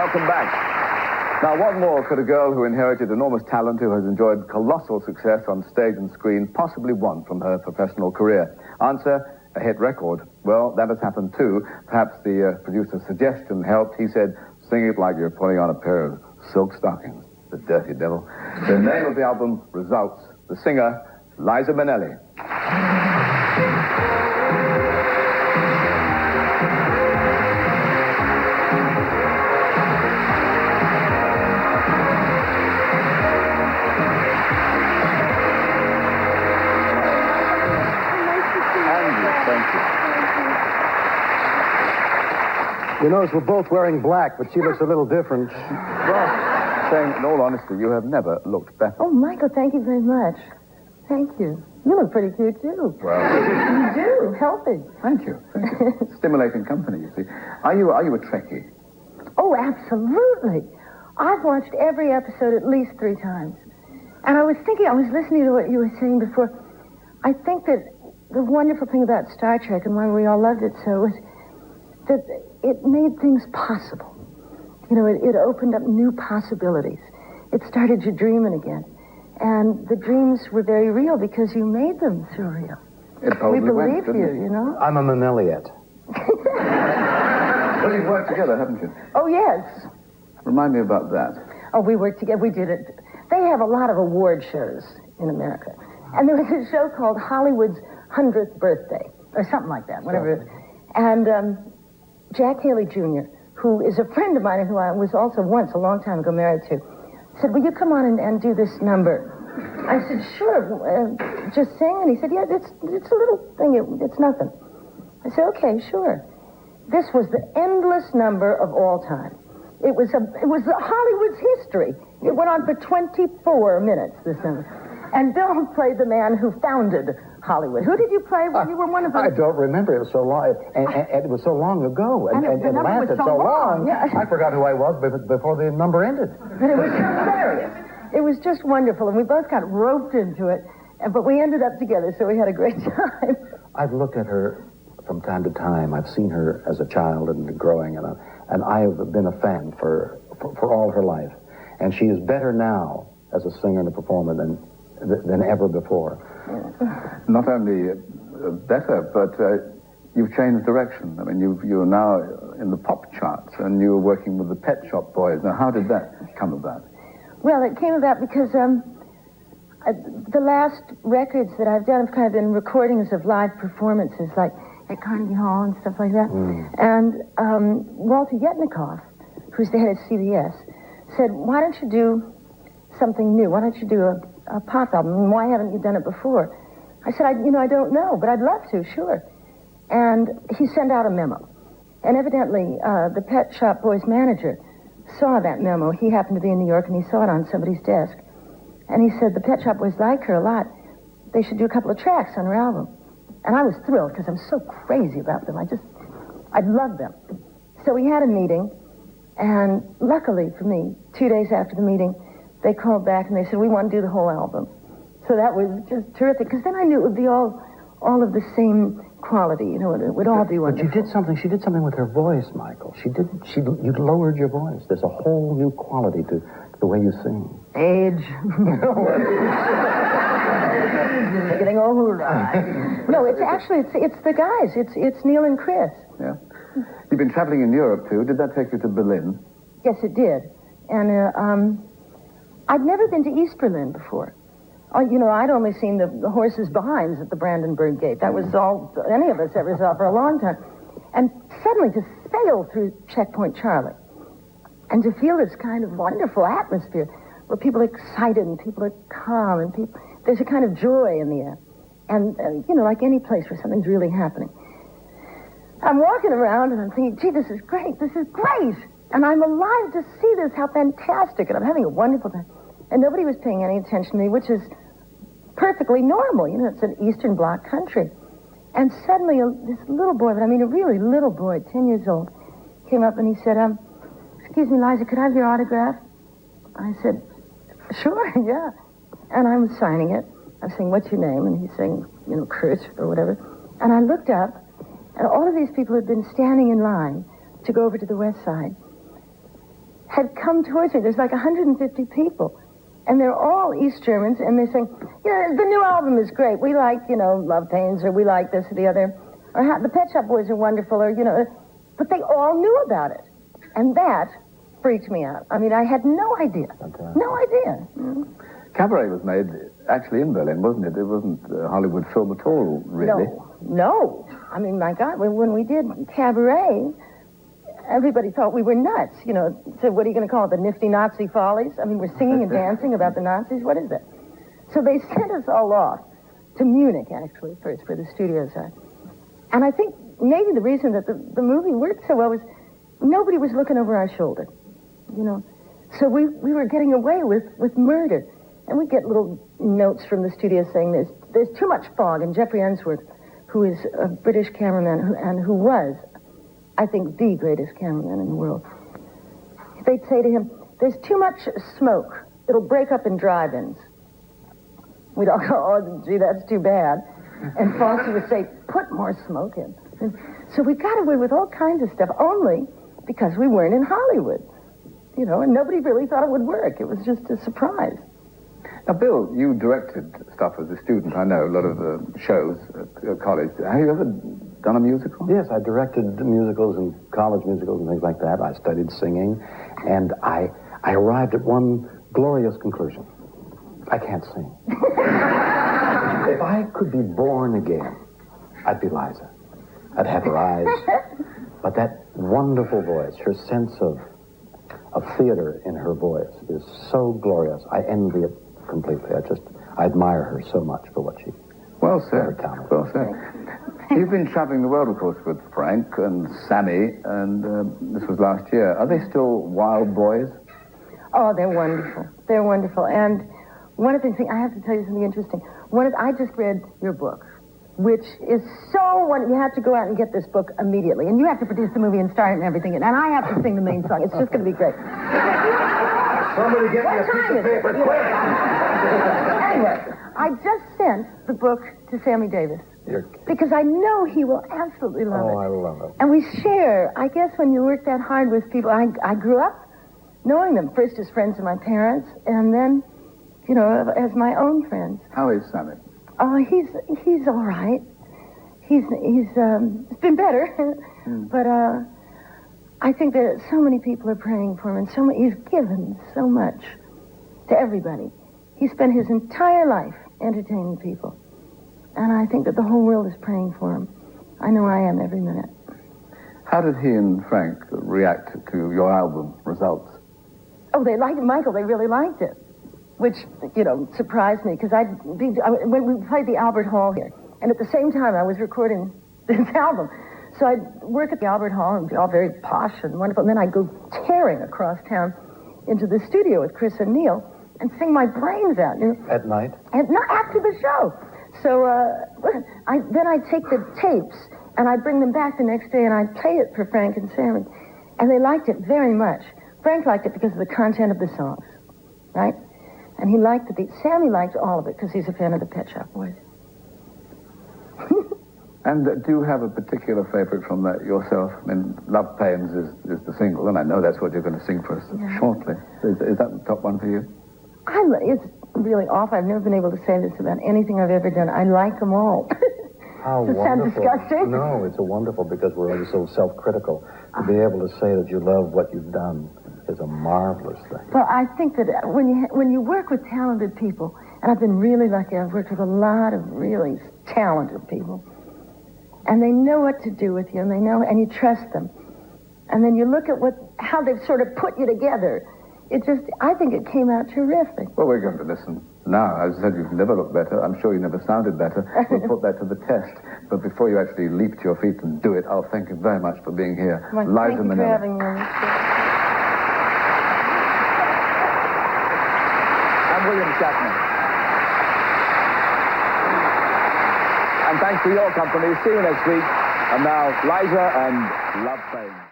welcome back. Now, what more could a girl who inherited enormous talent, who has enjoyed colossal success on stage and screen, possibly want from her professional career? Answer, a hit record. Well, that has happened too. Perhaps the producer's suggestion helped. He said, sing it like you're putting on a pair of silk stockings. The dirty devil. The name of the album, Results. The singer, Liza Minnelli. You notice we're both wearing black, but she looks a little different. Well, saying in all honesty, you have never looked better. Oh, Michael, thank you very much. Thank you. You look pretty cute, too. Well, you do. Healthy. Thank you. Stimulating company, you see. Are you a Trekkie? Oh, absolutely. I've watched every episode at least 3 times. And I was listening to what you were saying before. I think that the wonderful thing about Star Trek and why we all loved it so was that it made things possible. You know, it opened up new possibilities. It started you dreaming again. And the dreams were very real because you made them surreal. It probably we believed went, you, you know? I'm a Minnelliette. Well, you've worked together, haven't you? Oh, yes. Remind me about that. Oh, we worked together. We did it. They have a lot of award shows in America. And there was a show called Hollywood's 100th Birthday, or something like that, whatever it is. And Jack Haley Jr., who is a friend of mine and who I was also once, a long time ago, married to, said, will you come on and do this number? I said, sure, just sing. And he said, yeah, it's a little thing, it's nothing. I said, okay, sure. This was the endless number of all time. It was Hollywood's history. It went on for 24 minutes, this number. And Bill played the man who founded Hollywood. Who did you play when you were one of them? I don't remember. It was so long, and it was so long ago, and it lasted so long. Yeah. I forgot who I was before the number ended. But it was hilarious. It was just wonderful, and we both got roped into it, but we ended up together, so we had a great time. I've looked at her from time to time. I've seen her as a child and growing, and I have been a fan for all her life. And she is better now as a singer and a performer than ever before. Not only better, but you've changed direction. I mean, you're now in the pop charts, and you're working with the Pet Shop Boys. Now, how did that come about? Well, it came about because the last records that I've done have kind of been recordings of live performances, like at Carnegie Hall and stuff like that. And Walter Yetnikoff, who's the head of CBS, said, why don't you do something new? Why don't you do a pop album? Why haven't you done it before? I said, I don't know, but I'd love to, sure. And he sent out a memo. And evidently, the Pet Shop Boys manager saw that memo. He happened to be in New York, and he saw it on somebody's desk. And he said, the Pet Shop Boys like her a lot. They should do a couple of tracks on her album. And I was thrilled, because I'm so crazy about them. I love them. So we had a meeting, and luckily for me, 2 days after the meeting, they called back and they said, we want to do the whole album. So that was just terrific, because then I knew it would be all of the same quality, it would all be wonderful. But she did something with her voice, Michael. You lowered your voice. There's a whole new quality to the way you sing. Age. Getting old. No, it's actually, it's the guys. It's Neil and Chris. Yeah. You've been traveling in Europe, too. Did that take you to Berlin? Yes, it did. And I'd never been to East Berlin before. I'd only seen the horses' behinds at the Brandenburg Gate. That was all any of us ever saw for a long time. And suddenly to sail through Checkpoint Charlie and to feel this kind of wonderful atmosphere where people are excited and people are calm and there's a kind of joy in the air. And, like any place where something's really happening. I'm walking around and I'm thinking, gee, this is great. And I'm alive to see this, how fantastic. And I'm having a wonderful time. And nobody was paying any attention to me, which is perfectly normal. It's an Eastern Bloc country. And suddenly this little boy, but I mean a really little boy, 10 years old, came up and he said, excuse me, Liza, could I have your autograph? I said, sure, yeah. And I was signing it. I was saying, what's your name? And he's saying, Kurt or whatever. And I looked up, and all of these people had been standing in line to go over to the West Side. had come towards me. There's like 150 people. And they're all East Germans, and they're saying, the new album is great. We like, Love Pains, or we like this or the other. Or the Pet Shop Boys are wonderful, or, but they all knew about it. And that freaked me out. I mean, I had no idea. Okay. No idea. Cabaret was made actually in Berlin, wasn't it? It wasn't a Hollywood film at all, really. No. I mean, my God, when we did Cabaret, everybody thought we were nuts. So what are you going to call it, the nifty Nazi follies? I mean, we're singing and dancing about the Nazis. What is that? So they sent us all off to Munich, actually, first, for the studio side. And I think maybe the reason that the movie worked so well was nobody was looking over our shoulder, So we were getting away with murder. And we'd get little notes from the studio saying there's too much fog. And Jeffrey Unsworth, who is a British cameraman and who was, I think, the greatest cameraman in the world, they'd say to him, there's too much smoke. It'll break up in drive-ins. We'd all go, oh, gee, that's too bad. And Fosse would say, put more smoke in. And so we got away with all kinds of stuff, only because we weren't in Hollywood. And nobody really thought it would work. It was just a surprise. Now, Bill, you directed stuff as a student, I know, a lot of shows at college. Have you ever done a musical? Yes, I directed musicals and college musicals and things like that. I studied singing, and I arrived at one glorious conclusion. I can't sing. If I could be born again, I'd be Liza. I'd have her eyes. But that wonderful voice, her sense of theater in her voice is so glorious. I envy it completely. I admire her so much for what she... Well said. Talent. Well said. You've been traveling the world, of course, with Frank and Sammy, and this was last year. Are they still wild boys? Oh, they're wonderful. They're wonderful. And one of the things, I have to tell you something interesting. I just read your book, which is so wonderful. You have to go out and get this book immediately. And you have to produce the movie and star it and everything. And I have to sing the main song. It's just going to be great. Somebody get me a piece of paper, quick! Anyway, I just sent the book to Sammy Davis. Because I know he will absolutely love it. Oh, I love it. And we share, I guess when you work that hard with people, I grew up knowing them. First as friends of my parents, and then, as my own friends. How is Sammy? Oh, he's all right. He's been better. But I think that so many people are praying for him, and he's given so much to everybody. He spent his entire life entertaining people. And I think that the whole world is praying for him. I know I am every minute. How did he and Frank react to your album results? Oh, they liked it, Michael. They really liked it, which, surprised me, because when we played the Albert Hall here, and at the same time I was recording this album. So I'd work at the Albert Hall and be all very posh and wonderful, and then I'd go tearing across town into the studio with Chris and Neil and sing my brains out. At night? Not after the show. So then I'd take the tapes and I'd bring them back the next day and I'd play it for Frank and Sammy. And they liked it very much. Frank liked it because of the content of the songs, right? And he liked it. Sammy liked all of it because he's a fan of the Pet Shop Boys. And do you have a particular favorite from that yourself? I mean, Love Pains is the single, and I know that's what you're going to sing for us shortly. Is that the top one for you? It's really awful. I've never been able to say this about anything I've ever done. I like them all. How Does it sound disgusting? No, it's a wonderful, because we're always so self-critical. To be able to say that you love what you've done is a marvelous thing. Well, I think that when you work with talented people, and I've been really lucky, I've worked with a lot of really talented people, and they know what to do with you, and you trust them. And then you look at how they've sort of put you together. I think it came out terrific. Well, we're going to listen now. As I said, you've never looked better. I'm sure you never sounded better. We'll put that to the test. But before you actually leap to your feet and do it, I'll thank you very much for being here. Well, Liza thank you Minnelli. for having me. I'm William Shatner. And thanks for your company. See you next week. And now, Liza and Love Pains.